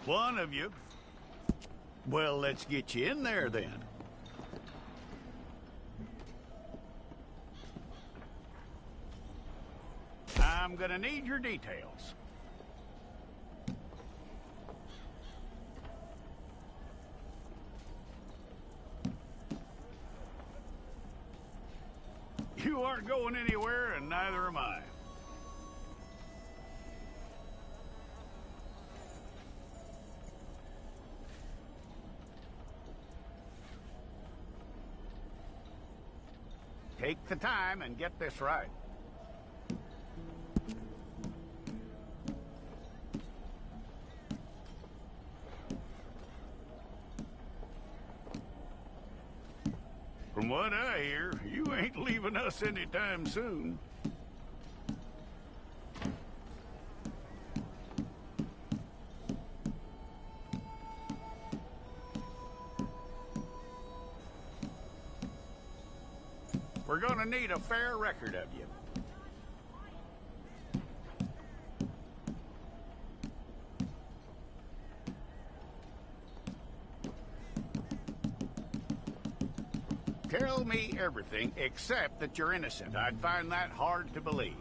One of you. Well, let's get you in there then. I'm gonna need your details. You aren't going anywhere, and neither am I. Take the time and get this right. From what I hear, you ain't leaving us anytime soon. We're gonna need a fair record of you. Tell me everything except that you're innocent. I'd find that hard to believe.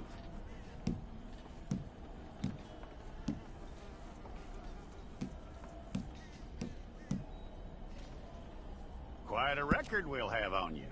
Quite a record we'll have on you.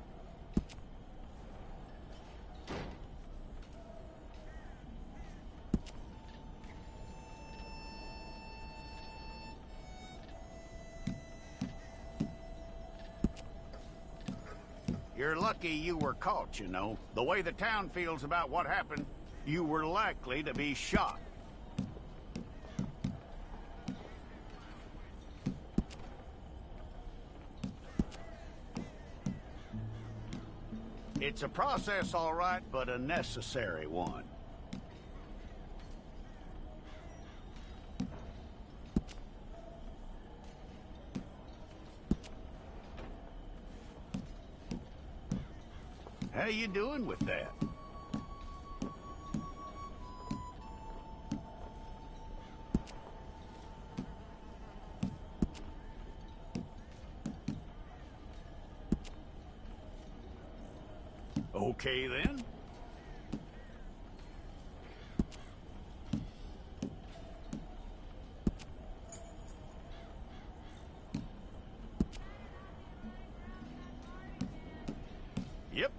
You're lucky you were caught, you know. The way the town feels about what happened, you were likely to be shot. It's a process, all right, but a necessary one. How you doing with that? Okay, then. Yep.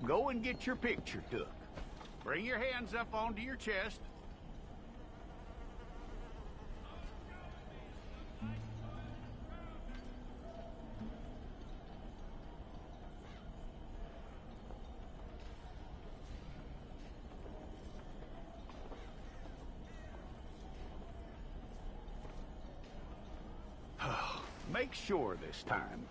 go and get your picture took. Bring your hands up onto your chest. Make sure this time.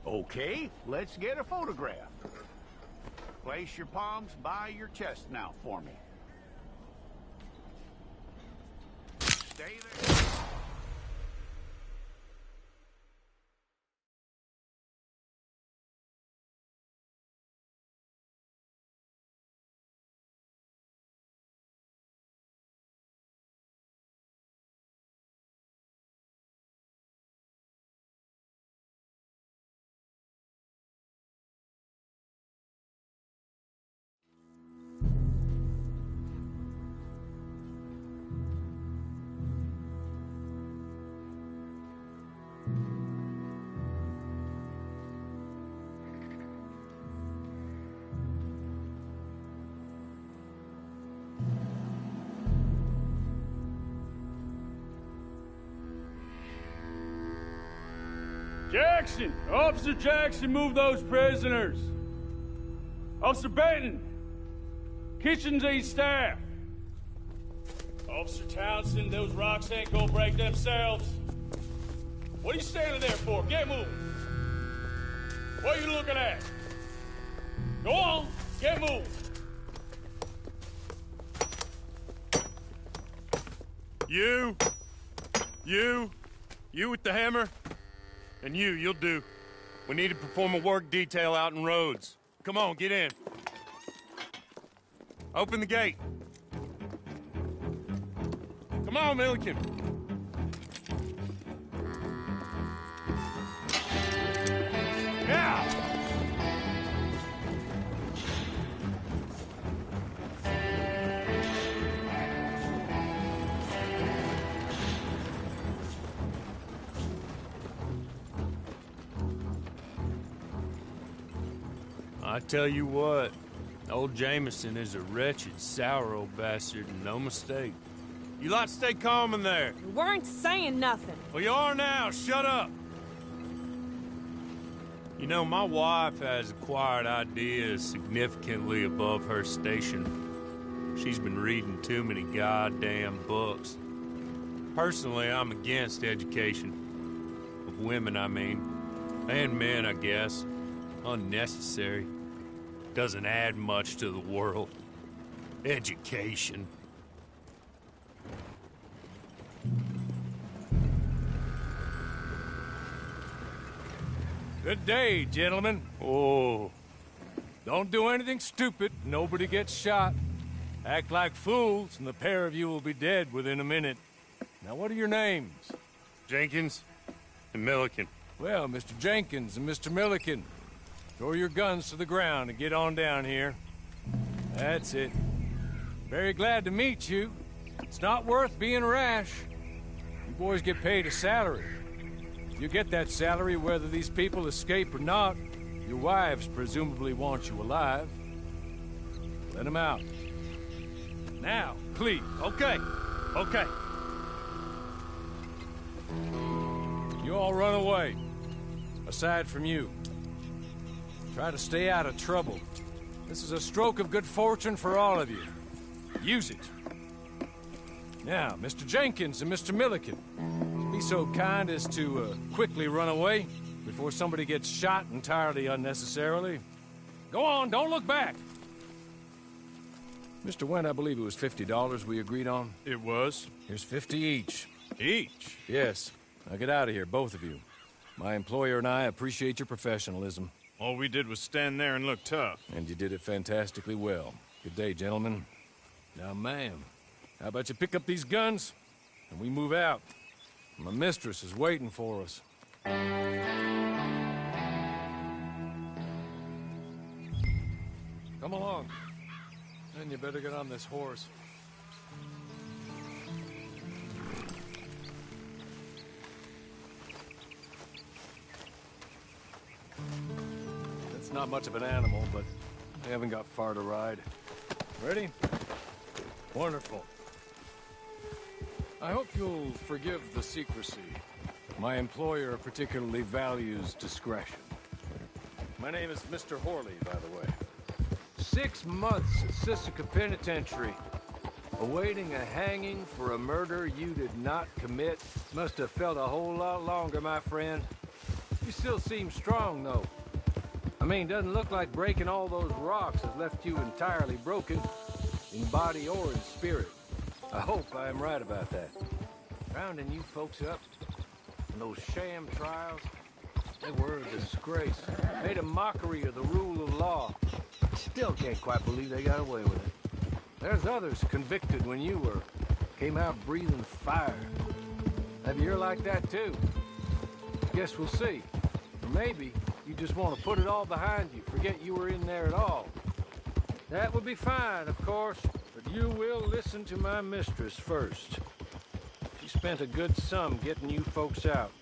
Okay, let's get a photograph. Place your palms by your chest now for me. Stay there. Jackson! Officer Jackson, move those prisoners! Officer Benton! Kitchens and staff! Officer Townsend, those rocks ain't gonna break themselves. What are you standing there for? Get moving! What are you looking at? Go on, get moving! You with the hammer? And you'll do. We need to perform a work detail out in Rhodes. Come on, get in. Open the gate. Come on, Milliken. Yeah! I tell you what, old Jameson is a wretched, sour old bastard, and no mistake. You lot stay calm in there. We weren't saying nothing. Well, you are now. Shut up. You know, my wife has acquired ideas significantly above her station. She's been reading too many goddamn books. Personally, I'm against education. Of women, I mean. And men, I guess. Unnecessary. Doesn't add much to the world. Education. Good day, gentlemen. Oh, Don't do anything stupid. Nobody gets shot. Act like fools, and the pair of you will be dead within a minute. Now, what are your names? Jenkins and Milliken. Well, Mr. Jenkins and Mr. Milliken, throw your guns to the ground and get on down here. That's it. Very glad to meet you. It's not worth being rash. You boys get paid a salary. You get that salary whether these people escape or not. Your wives presumably want you alive. Let them out. Now, please. Okay. You all run away. Aside from you. Try to stay out of trouble. This is a stroke of good fortune for all of you. Use it. Now, Mr. Jenkins and Mr. Milliken, be so kind as to quickly run away before somebody gets shot entirely unnecessarily. Go on, don't look back. Mr. Wendt, I believe it was $50 we agreed on. It was. Here's 50 each. Each? Yes. Now get out of here, both of you. My employer and I appreciate your professionalism. All we did was stand there and look tough. And you did it fantastically well. Good day, gentlemen. Now, ma'am, how about you pick up these guns and we move out? My mistress is waiting for us. Come along. And you better get on this horse. It's not much of an animal, but they haven't got far to ride. Ready? Wonderful. I hope you'll forgive the secrecy. My employer particularly values discretion. My name is Mr. Horley, by the way. 6 months at Sisika Penitentiary, awaiting a hanging for a murder you did not commit. Must have felt a whole lot longer, my friend. You still seem strong, though. I mean, doesn't look like breaking all those rocks has left you entirely broken, in body or in spirit. I hope I am right about that. Rounding you folks up, and those sham trials, they were a disgrace. Made a mockery of the rule of law. Still can't quite believe they got away with it. There's others convicted when you were. Came out breathing fire. Maybe you're like that too. Guess we'll see. Or maybe you just want to put it all behind you, forget you were in there at all. That would be fine, of course, but you will listen to my mistress first. She spent a good sum getting you folks out.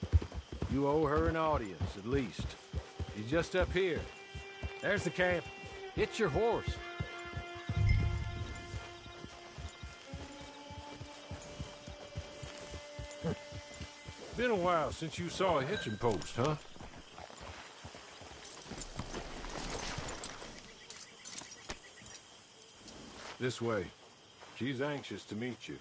You owe her an audience, at least. She's just up here. There's the camp. It's your horse. Been a while since you saw a hitching post, huh? This way. She's anxious to meet you.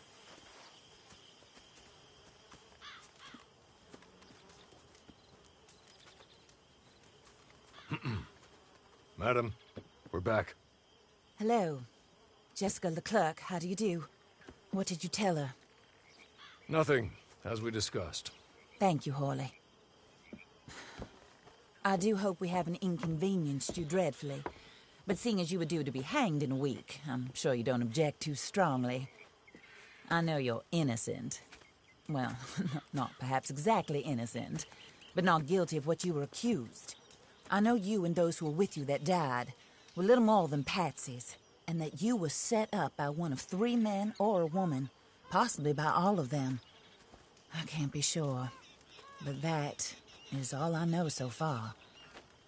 Madam, we're back. Hello. Jessica Leclerc, how do you do? What did you tell her? Nothing, as we discussed. Thank you, Horley. I do hope we haven't inconvenienced you dreadfully. But seeing as you were due to be hanged in a week, I'm sure you don't object too strongly. I know you're innocent. Well, not perhaps exactly innocent, but not guilty of what you were accused. I know you and those who were with you that died were little more than patsies, and that you were set up by one of 3 men or a woman, possibly by all of them. I can't be sure, but that is all I know so far.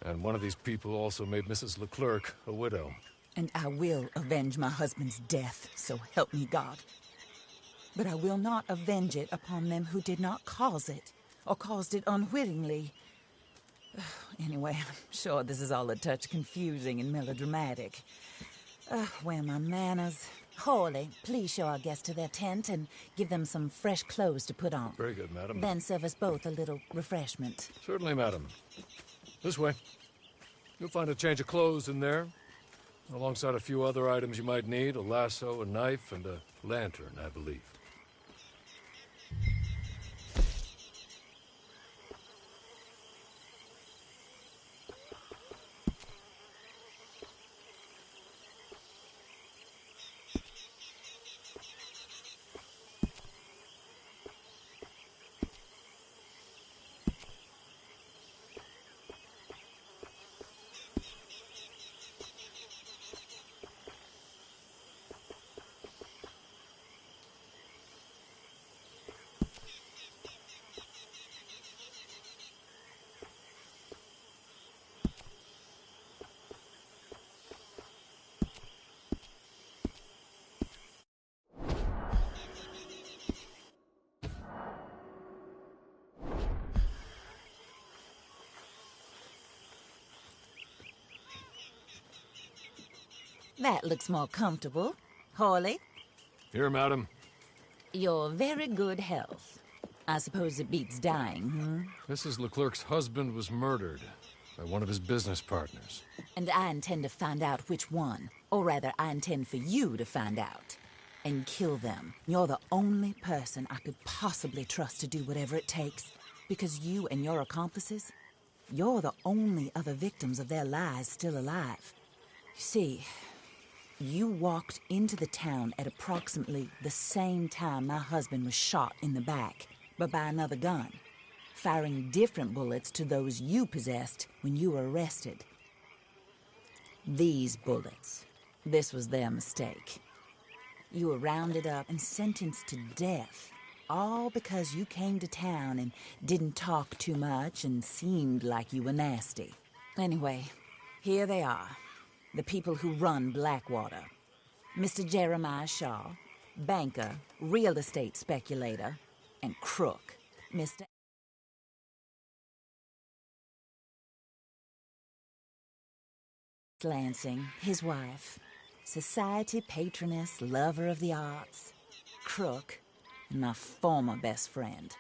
And one of these people also made Mrs. Leclerc a widow. And I will avenge my husband's death, so help me God. But I will not avenge it upon them who did not cause it, or caused it unwittingly. Anyway, I'm sure this is all a touch confusing and melodramatic. Where are my manners? Horley, please show our guests to their tent and give them some fresh clothes to put on. Very good, madam. Then serve us both a little refreshment. Certainly, madam. This way. You'll find a change of clothes in there, alongside a few other items you might need, a lasso, a knife, and a lantern, I believe. That looks more comfortable. Hawley, Here, madam. your very good health. I suppose it beats dying, Mrs. Leclerc's husband was murdered by one of his business partners. And I intend to find out which one. Or rather, I intend for you to find out. And kill them. You're the only person I could possibly trust to do whatever it takes. Because you and your accomplices, you're the only other victims of their lies still alive. You see, you walked into the town at approximately the same time my husband was shot in the back, but by another gun, firing different bullets to those you possessed when you were arrested. These bullets, this was their mistake. You were rounded up and sentenced to death, all because you came to town and didn't talk too much and seemed like you were nasty. Anyway, here they are, the people who run Blackwater. Mr. Jeremiah Shaw, banker, real estate speculator, and crook. Mr. Lansing, his wife, society patroness, lover of the arts, crook, and my former best friend.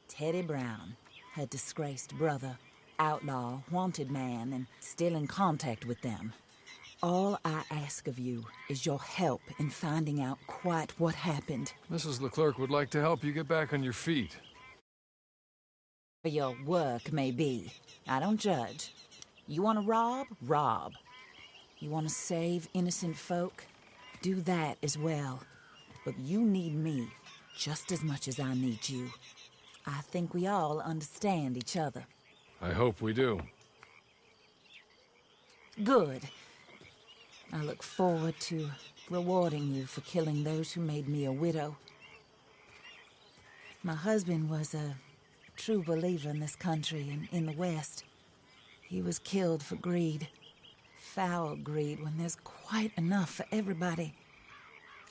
Teddy Brown, her disgraced brother, outlaw, wanted man, and still in contact with them. All I ask of you is your help in finding out quite what happened. Mrs. Leclerc would like to help you get back on your feet. Your work may be. I don't judge. You want to rob? Rob. You want to save innocent folk? Do that as well. But you need me just as much as I need you. I think we all understand each other. I hope we do. Good. I look forward to rewarding you for killing those who made me a widow. My husband was a true believer in this country and in the West. He was killed for greed. Foul greed when there's quite enough for everybody.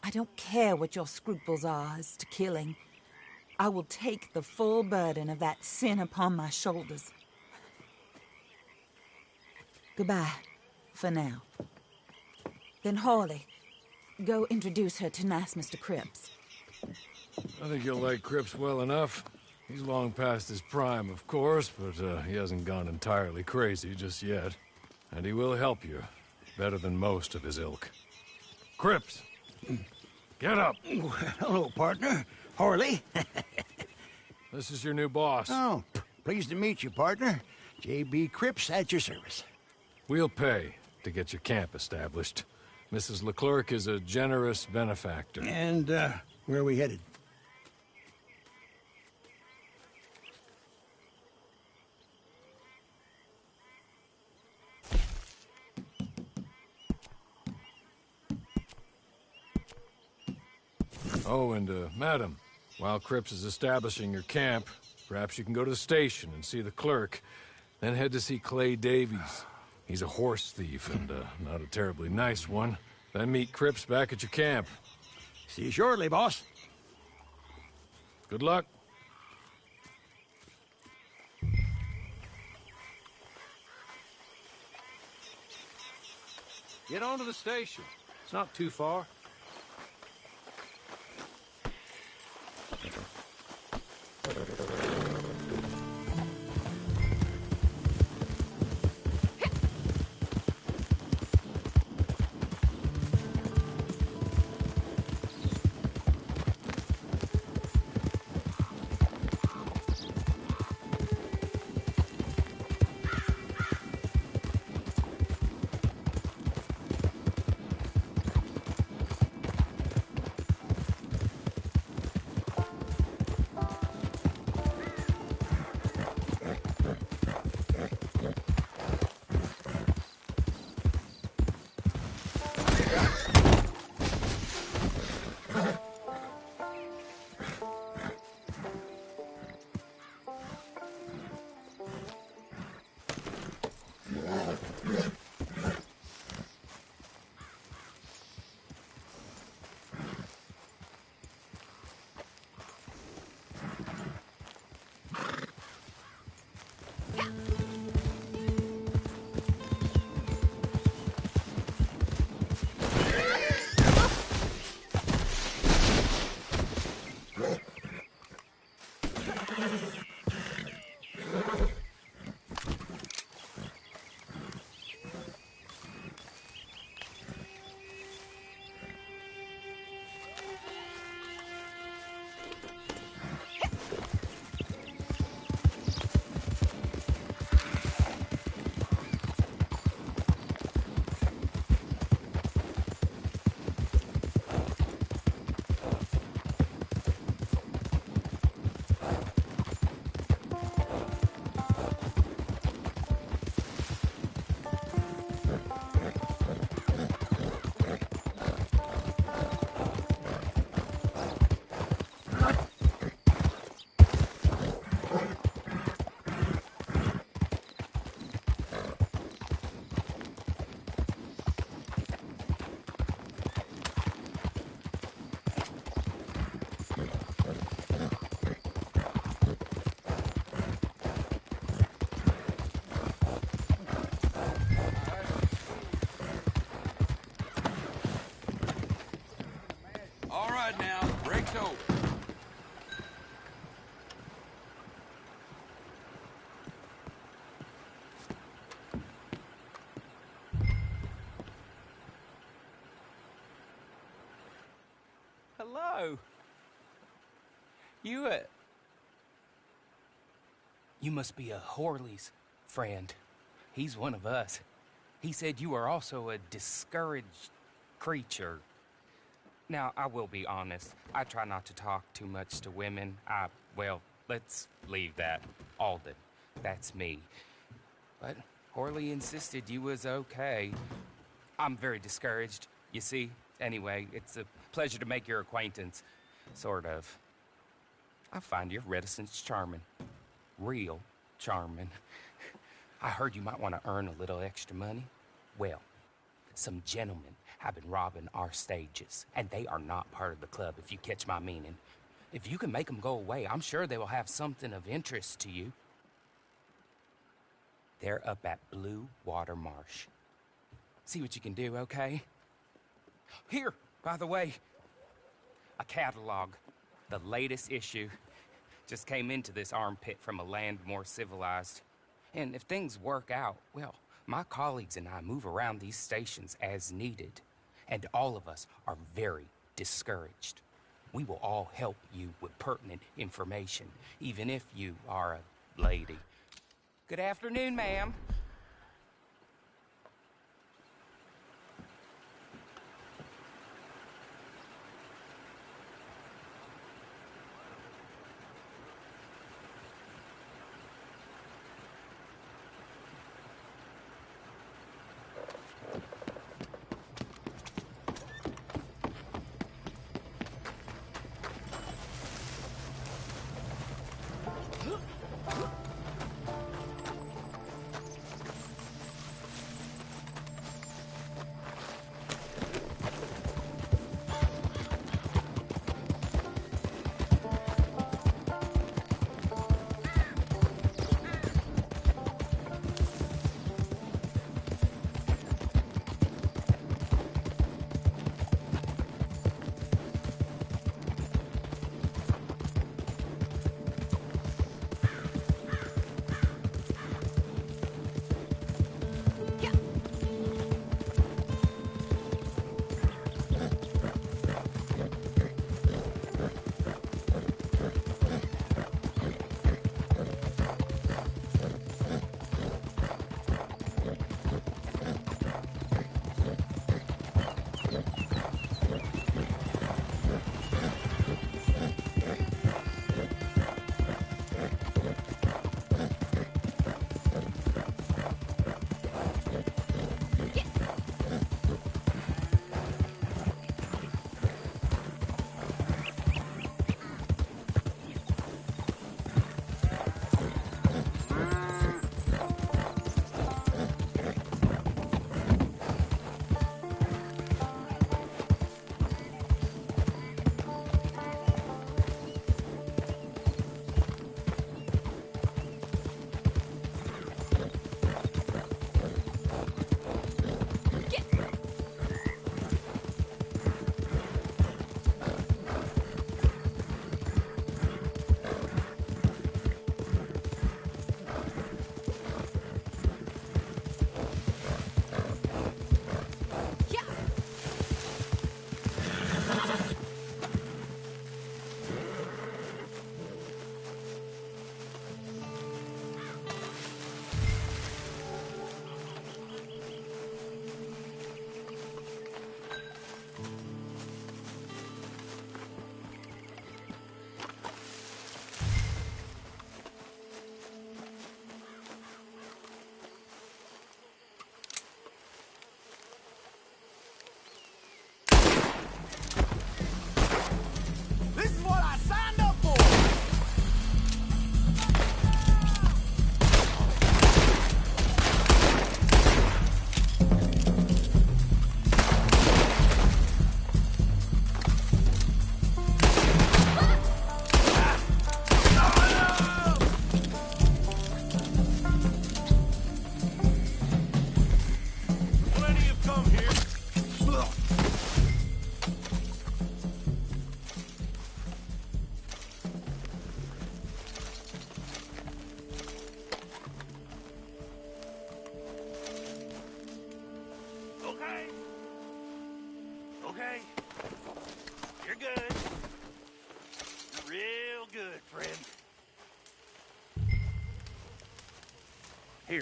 I don't care what your scruples are as to killing. I will take the full burden of that sin upon my shoulders. Goodbye, for now. Then Hawley, go introduce her to nice Mr. Cripps. I think you'll like Cripps well enough. He's long past his prime, of course, but he hasn't gone entirely crazy just yet. And he will help you, better than most of his ilk. Cripps! Get up! Hello, partner. Harley. This is your new boss. Oh, pleased to meet you, partner. J.B. Cripps at your service. We'll pay to get your camp established. Mrs. Leclerc is a generous benefactor. And, where are we headed? Oh, and, madam, while Cripps is establishing your camp, perhaps you can go to the station and see the clerk, then head to see Clay Davies. He's a horse thief, and, not a terribly nice one. Then meet Cripps back at your camp. See you shortly, boss. Good luck. Get on to the station. It's not too far. so. Hello. You must be a Horley's friend. He's one of us. He said you are also a discouraged creature. Now, I will be honest. I try not to talk too much to women. Well, let's leave that. Alden, that's me. But Horley insisted you was okay. I'm very discouraged, you see. Anyway, it's a pleasure to make your acquaintance. Sort of. I find your reticence charming. Real charming. I heard you might want to earn a little extra money. Well, some gentlemen have been robbing our stages, and they are not part of the club, if you catch my meaning. If you can make them go away, I'm sure they will have something of interest to you. They're up at Blue Water Marsh. See what you can do, okay? Here, by the way, a catalog. The latest issue. Just came into this armpit from a land more civilized. And if things work out, well, my colleagues and I move around these stations as needed. And all of us are very discouraged. We will all help you with pertinent information, even if you are a lady. Good afternoon, ma'am. Here.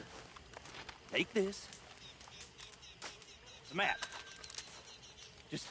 Take this. It's a map. Just...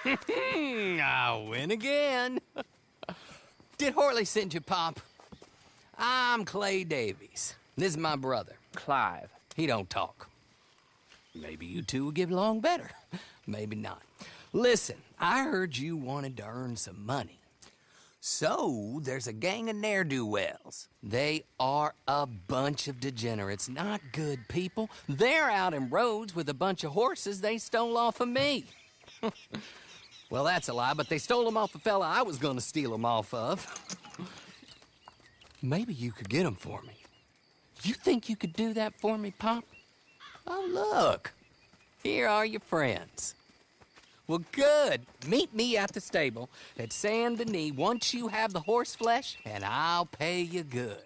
I win again. Did Horley send you, Pop? I'm Clay Davies. This is my brother, Clive. He don't talk. Maybe you two will get along better. Maybe not. Listen, I heard you wanted to earn some money. So, there's a gang of ne'er-do-wells. They are a bunch of degenerates, not good people. They're out in roads with a bunch of horses they stole off of me. Well, that's a lie, but they stole them off a fella I was gonna steal them off of. Maybe you could get them for me. You think you could do that for me, Pop? Oh, look. Here are your friends. Well, good. Meet me at the stable at Saint Denis once you have the horse flesh, and I'll pay you good.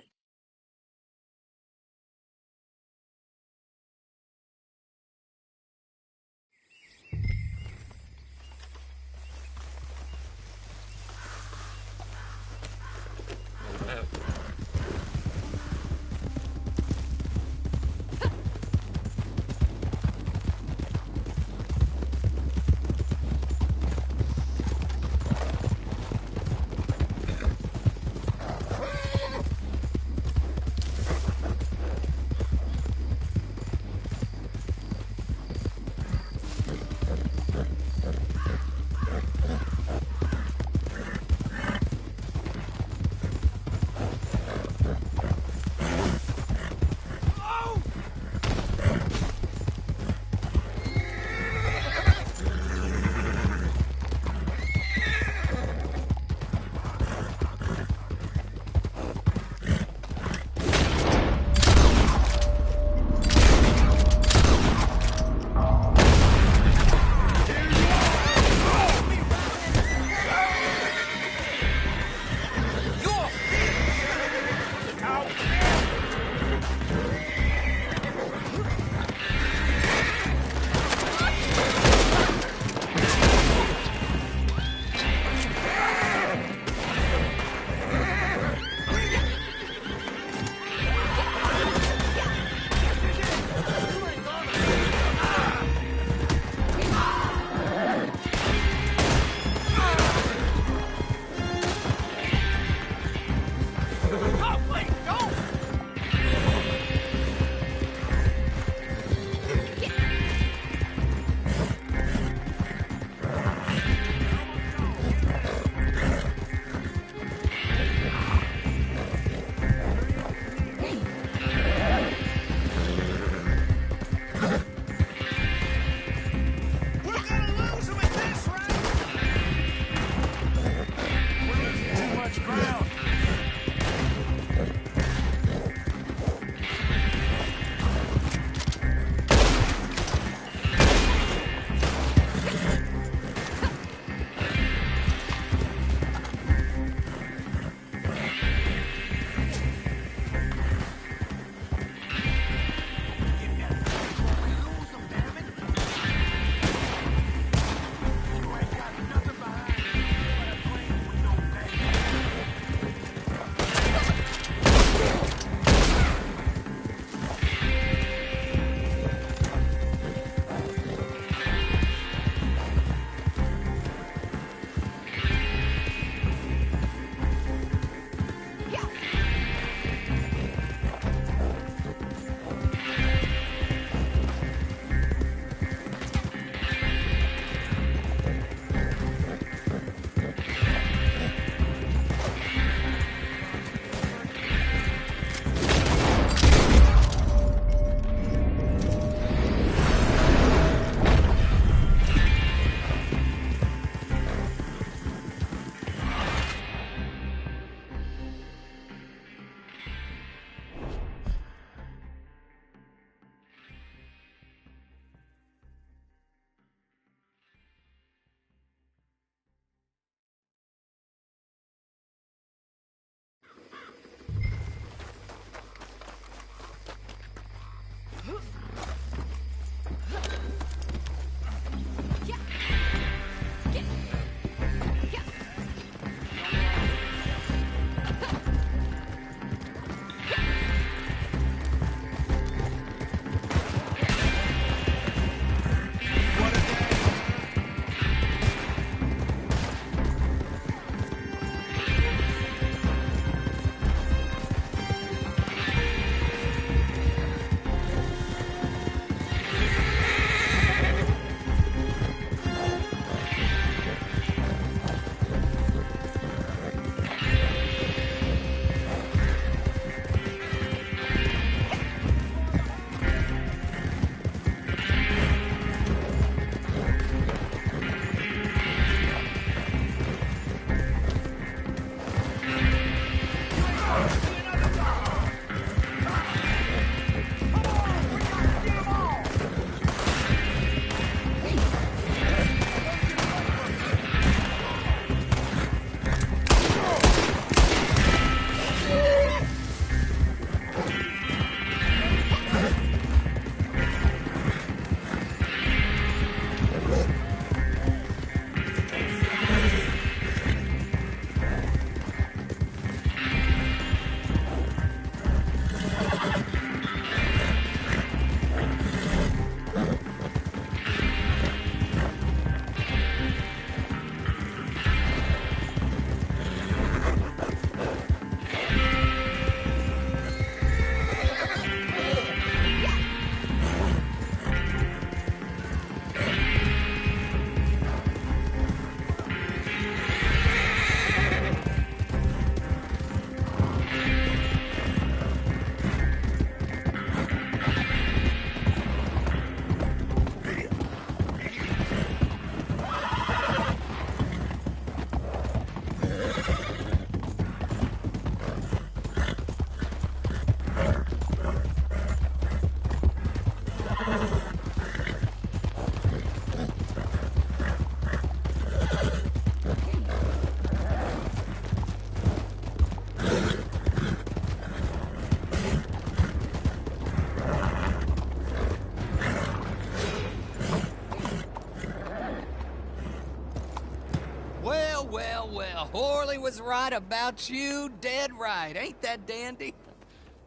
Horley was right about you, dead right. Ain't that dandy?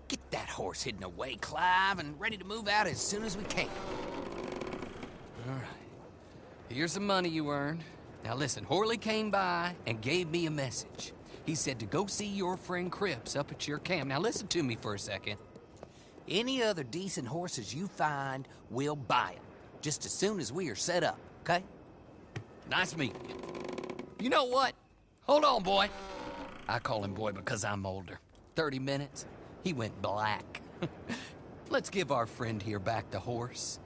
Get that horse hidden away, Clive, and ready to move out as soon as we can. All right. Here's the money you earned. Now listen, Horley came by and gave me a message. He said to go see your friend Cripps up at your camp. Now listen to me for a second. Any other decent horses you find, we'll buy them. Just as soon as we are set up, okay? Nice meeting you. You know what? Hold on, boy. I call him boy because I'm older. 30 minutes, he went black. Let's give our friend here back the horse.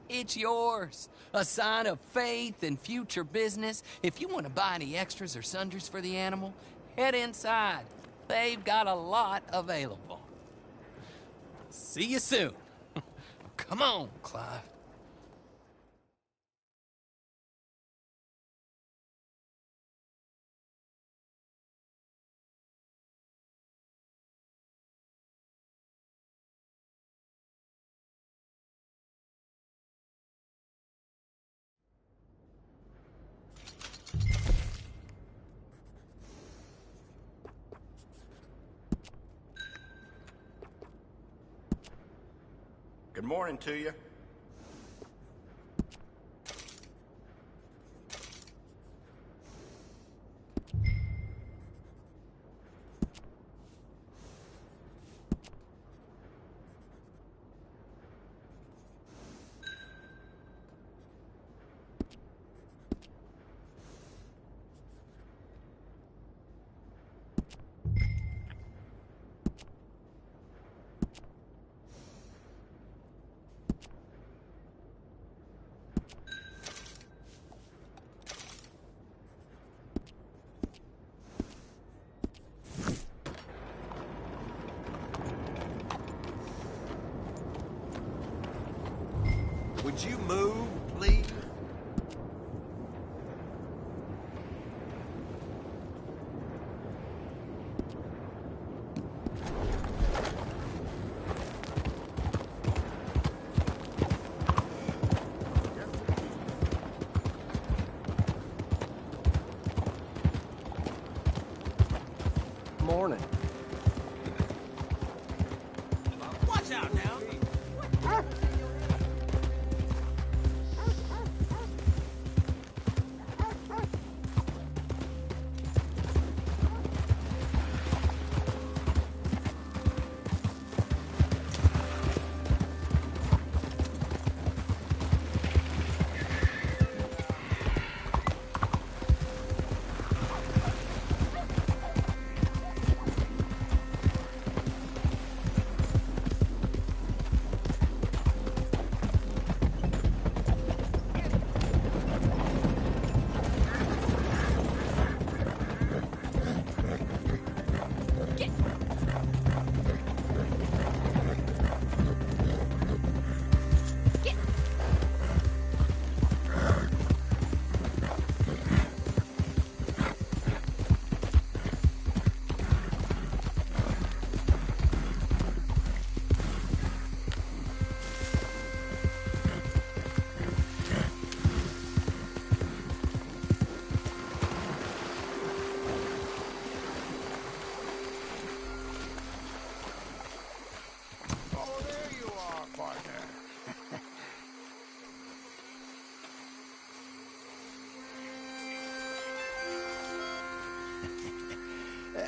It's yours. A sign of faith and future business. If you want to buy any extras or sundries for the animal, head inside. They've got a lot available. See you soon. Come on, Clive. Good morning to you. Would you move, please? Morning. Watch out now.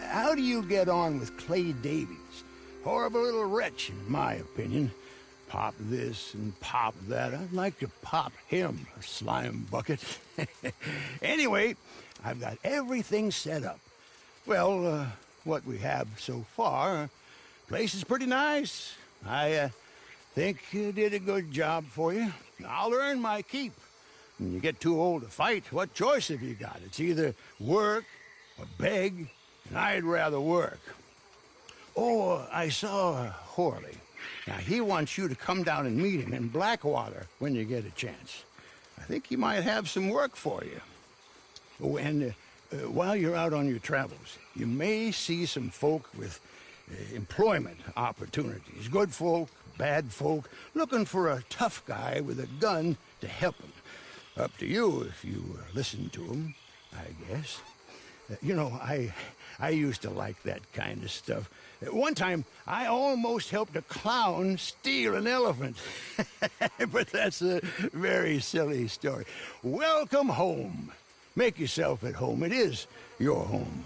How do you get on with Clay Davies? Horrible little wretch, in my opinion. Pop this and pop that. I'd like to pop him, a slime bucket. Anyway, I've got everything set up. Well, what we have so far, place is pretty nice. I think you did a good job for you. I'll earn my keep. When you get too old to fight, what choice have you got? It's either work or beg, and I'd rather work. Oh, I saw Horley. Now, he wants you to come down and meet him in Blackwater when you get a chance. I think he might have some work for you. Oh, and while you're out on your travels, you may see some folk with employment opportunities. Good folk, bad folk, looking for a tough guy with a gun to help them. Up to you if you listen to them, I guess. You know, I used to like that kind of stuff. One time, I almost helped a clown steal an elephant. But that's a very silly story. Welcome home. Make yourself at home. It is your home.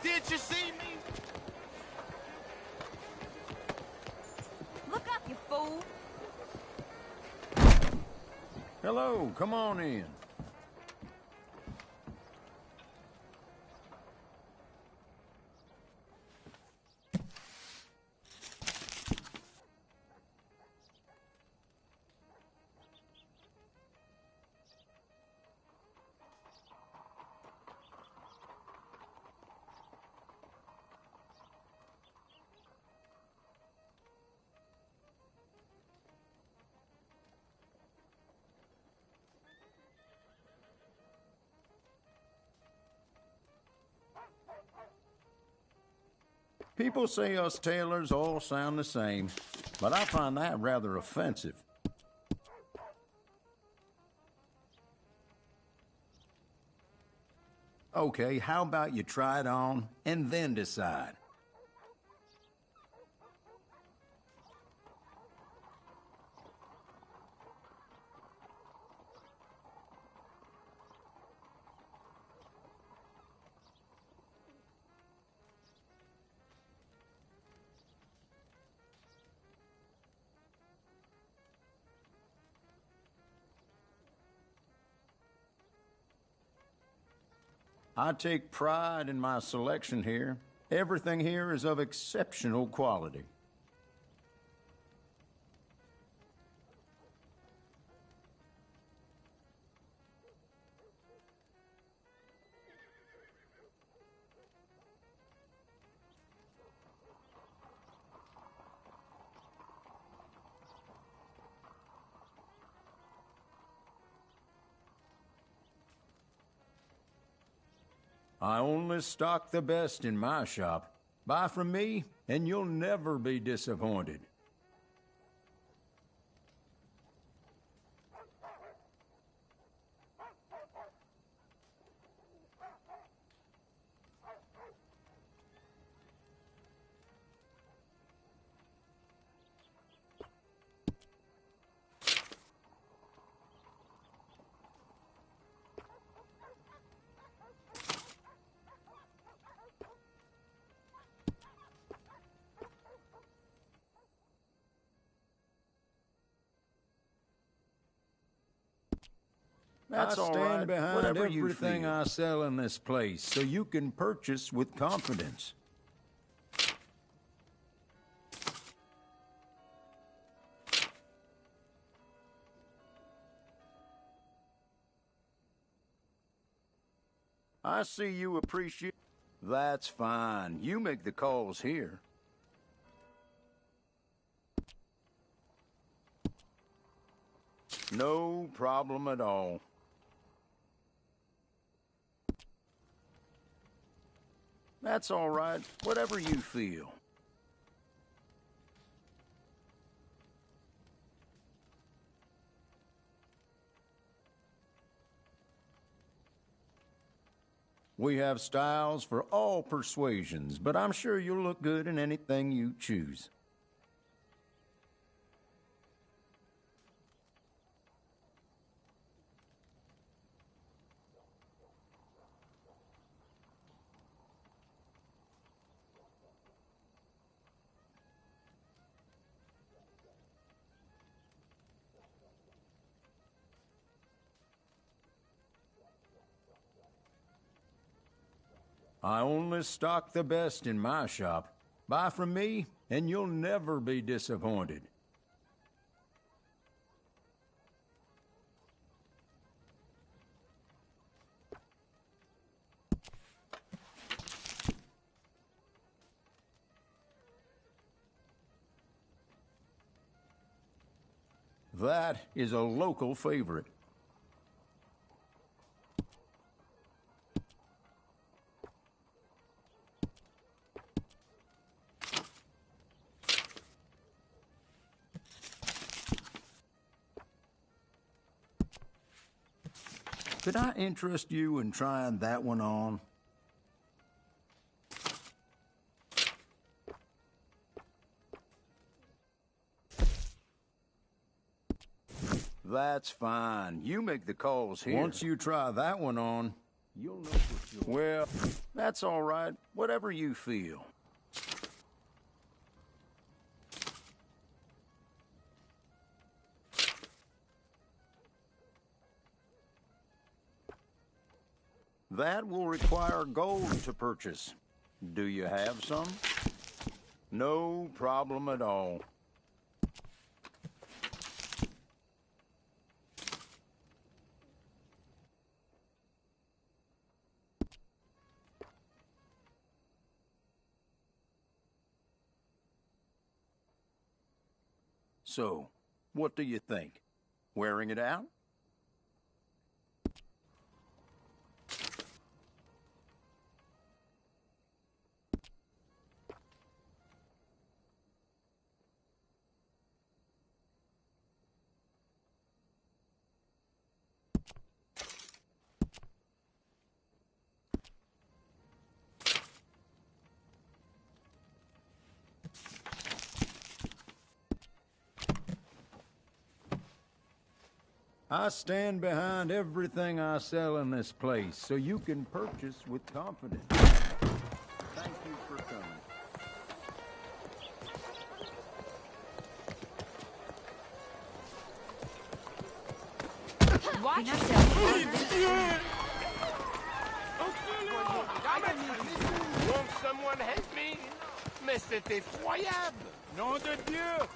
Did you see me? Look up, you fool. Hello, come on in. People say us tailors all sound the same, but I find that rather offensive. Okay, how about you try it on and then decide? I take pride in my selection here. Everything here is of exceptional quality. I only stock the best in my shop. Buy from me, and you'll never be disappointed. That's all right. I stand behind everything I sell in this place, so you can purchase with confidence. I see you appreciate... That's fine. You make the calls here. No problem at all. That's all right. Whatever you feel. We have styles for all persuasions, but I'm sure you'll look good in anything you choose. I only stock the best in my shop. Buy from me, and you'll never be disappointed. That is a local favorite. Could I interest you in trying that one on? That's fine. You make the calls here. Once you try that one on, you'll know for sure. Well, that's all right. Whatever you feel. That will require gold to purchase. Do you have some? No problem at all. So, what do you think? Wearing it out? I stand behind everything I sell in this place, so you can purchase with confidence. Thank you for coming. Watch Won't someone help me? Mais c'est effroyable! Nom de Dieu!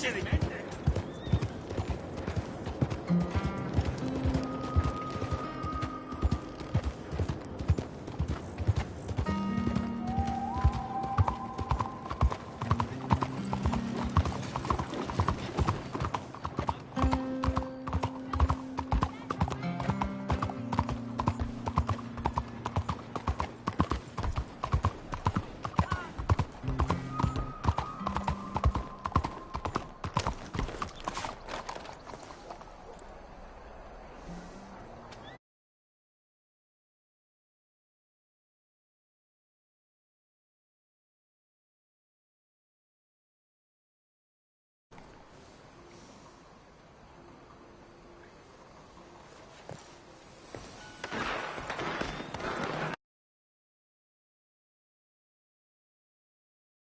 City, man.